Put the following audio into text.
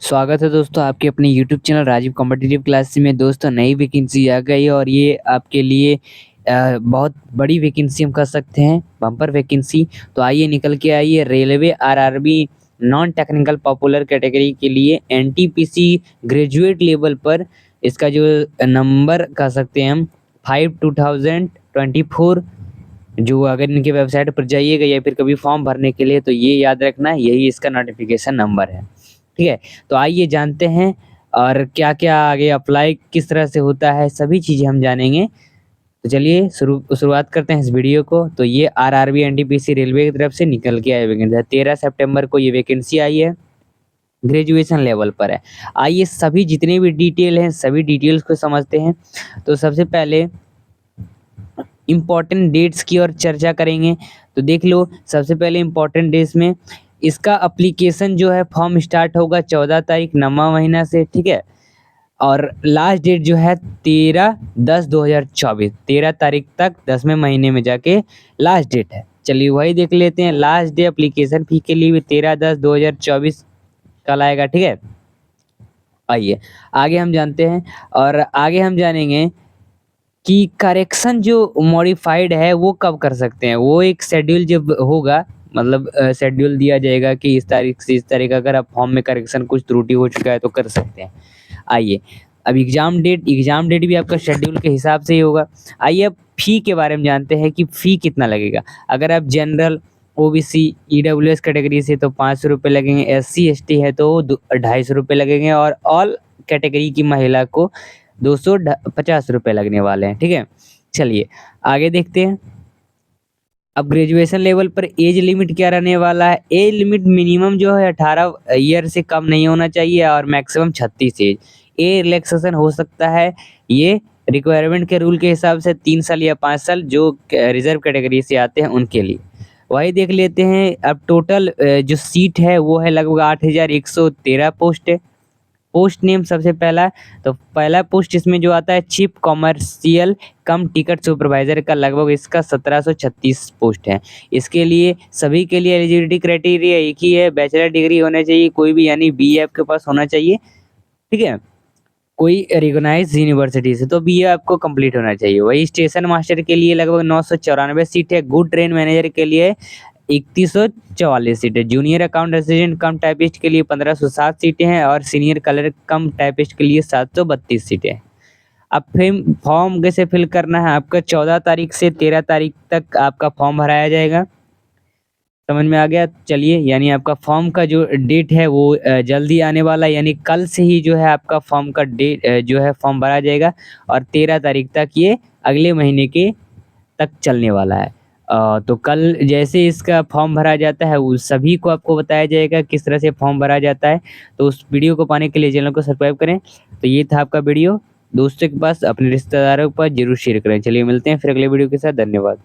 स्वागत है दोस्तों आपके अपने YouTube channel Rajeev competitive classes में। दोस्तों नई वैकेंसी आ गई है और ये आपके लिए बहुत बड़ी वैकेंसी हम कह सकते हैं, बम्पर वैकेंसी। तो आइए निकल के आइए। Railway RRB non technical popular category के लिए एनटीपीसी ग्रेजुएट लेवल पर इसका जो नंबर कह सकते हैं हम 5/2024, जो अगर इनके वेबसाइट पर जाइएगा या फिर कभी फॉर्म भरने के लिए तो ये याद रखना यही इसका नोटिफिकेशन नंबर है। ठीक है, तो आइए जानते हैं और क्या क्या आगे अप्लाई किस तरह से होता है, सभी चीज़ें हम जानेंगे। तो चलिए शुरुआत करते हैं इस वीडियो को। तो ये आरआरबी एनटीपीसी रेलवे की तरफ से निकल के आए वैकेंसी 13 सितंबर को ये वैकेंसी आई है, ग्रेजुएशन लेवल पर है। आइए सभी जितने भी डिटेल हैं सभी डिटेल्स को समझते हैं। तो सबसे पहले इम्पॉर्टेंट डेट्स की और चर्चा करेंगे। तो देख लो, सबसे पहले इम्पॉर्टेंट डेट्स में इसका एप्लीकेशन जो है फॉर्म स्टार्ट होगा 14 तारीख 9वां महीना से। ठीक है, और लास्ट डेट जो है 13/10/2024, 13 तारीख तक 10वें महीने में जाके लास्ट डेट है। चलिए वही देख लेते हैं। लास्ट डे एप्लीकेशन फी के लिए भी 13/10/2024 कल आएगा। ठीक है, आइए आगे हम जानते हैं और आगे हम जानेंगे कि करेक्शन जो मॉडिफाइड है वो कब कर सकते हैं। वो एक शेड्यूल जब होगा, मतलब शेड्यूल दिया जाएगा कि इस तारीख से इस तारीख अगर आप फॉर्म में करेक्शन कुछ त्रुटि हो चुका है तो कर सकते हैं। आइए अब एग्जाम डेट भी आपका शेड्यूल के हिसाब से ही होगा। आइए अब फी के बारे में जानते हैं कि फ़ी कितना लगेगा। अगर आप जनरल ओबीसी ईडब्ल्यूएस कैटेगरी से तो 500 रुपये लगेंगे, एससी एसटी है तो 250 रुपये लगेंगे और ऑल कैटेगरी की महिला को 250 रुपये लगने वाले हैं। ठीक है, चलिए आगे देखते हैं। अब ग्रेजुएशन लेवल पर एज लिमिट क्या रहने वाला है। एज लिमिट मिनिमम जो है 18 ईयर से कम नहीं होना चाहिए और मैक्सिमम 36 एज। ये रिलैक्सेशन हो सकता है, ये रिक्वायरमेंट के रूल के हिसाब से 3 साल या 5 साल जो रिजर्व कैटेगरी से आते हैं उनके लिए। वही देख लेते हैं। अब टोटल जो सीट है वो है लगभग 8113 पोस्ट है। पोस्ट नेम सबसे पहला, तो पहला पोस्ट इसमें जो आता है चीफ कॉमर्शियल कम टिकट सुपरवाइजर का, लगभग इसका 1736 पोस्ट है। इसके लिए सभी के लिए एलिजिबिलिटी क्राइटेरिया एक ही है, बैचलर डिग्री होना चाहिए कोई भी, यानी बीए आपके पास होना चाहिए। ठीक है, कोई रिकॉग्नाइज यूनिवर्सिटी से तो बीए आपको कंप्लीट होना चाहिए। वही स्टेशन मास्टर के लिए लगभग 994 सीट है। गुड ट्रेन मैनेजर के लिए 3144 सीटें। जूनियर अकाउंट असिस्टेंट कम टाइपिस्ट के लिए 1507 सीटें हैं और सीनियर कलर कम टाइपिस्ट के लिए 732 सीटें हैं। अब फिर फॉर्म कैसे फिल करना है आपका 14 तारीख से 13 तारीख तक आपका फॉर्म भराया जाएगा। समझ में आ गया। चलिए, यानी आपका फॉर्म का जो डेट है वो जल्दी आने वाला है, यानी कल से ही जो है आपका फॉर्म का डेट जो है फॉर्म भरा जाएगा और 13 तारीख तक ये अगले महीने के तक चलने वाला है। तो कल जैसे इसका फॉर्म भरा जाता है उस सभी को आपको बताया जाएगा किस तरह से फॉर्म भरा जाता है। तो उस वीडियो को पाने के लिए चैनल को सब्सक्राइब करें। तो ये था आपका वीडियो, दोस्तों के पास अपने रिश्तेदारों के पास जरूर शेयर करें। चलिए मिलते हैं फिर अगले वीडियो के साथ। धन्यवाद।